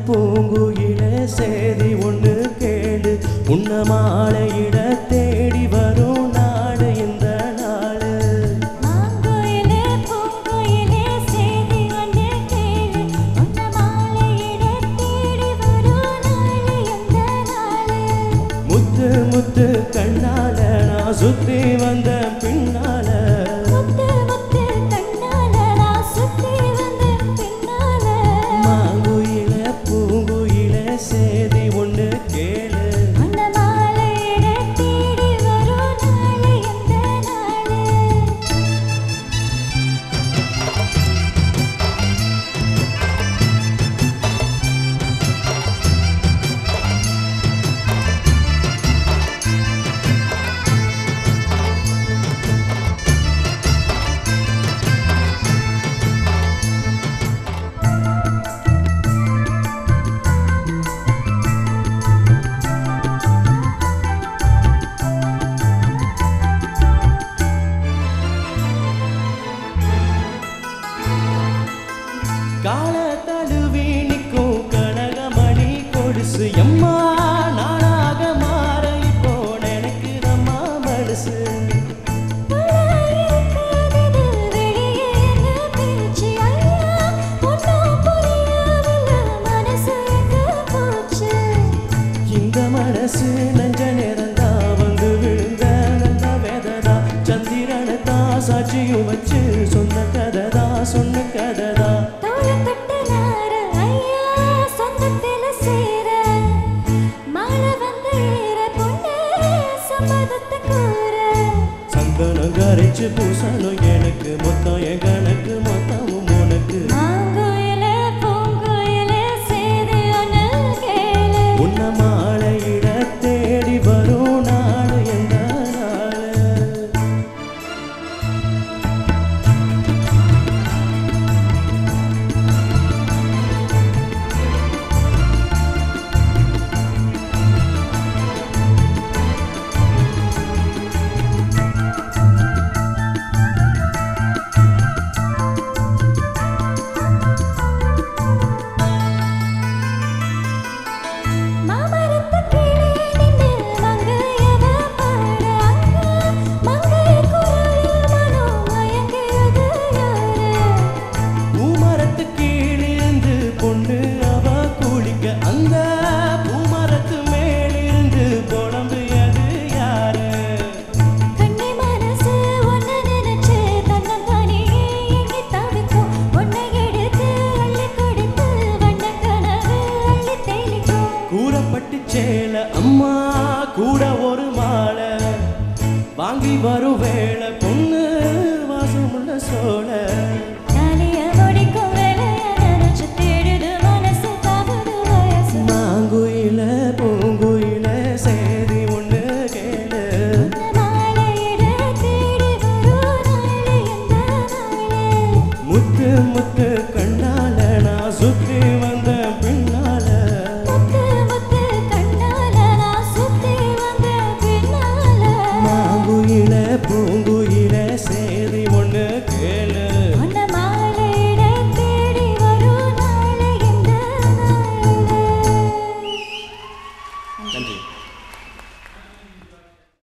பூங்குயில சேதி ஒன்று கேளு உன்ன மாலையிட தேடி வரும் நாடு இந்த நாடு மாங்குயில பூங்குயில சேதி ஒன்று கேளு உன்ன மாலையிட தேடி வரும் நாடு இந்த நாடு முத்து முத்து கண்ணால நான் சுத்தி வந்த பின்னால முத்து முத்து கண்ணால நான் சுத்தி வந்த பின்னால மாங்குயில பூங்குயில சேதி ஒன்று கேளு உன்ன மாலையிட தேடி வரும் நாடு இந்த நாடு கால தழுவி நிற்கும் கனகமணி கொலுசு எம்மா நானாக மாற இப்போ எனக்கு நம்மா மனசு இந்த மனசு நெஞ்ச நேரந்தா வந்து விழுந்த நல்ல வேததா சந்திரனத்தா சாட்சியும் வச்சு சொன்ன கததா சொன்ன கததா சந்தனம் கரைச்சு பூசணும் எனக்கு மொத்தம் என் கணக்கு மொத்தமும் உனக்கு உன்ன மாலையிட தேடி வரும் நாடு எந்த நாடு பூமரத்து கீழிருந்து பொண்ணு அவ குளிக்க அந்த பூமரத்து மேலிருந்து புலம்பியது யாரு கூறப்பட்டு சேல அம்மா கூட ஒரு மாலை வாங்கி வரும் வேளை பொண்ணு வாசமுள்ள சோழ மாங்குயில பூங்குயில சேதி ஒண்ணு கேளு முத்து முத்து கண்ணால நான் சுத்தி வந்த பின்னால மாங்குயில பூங்குயில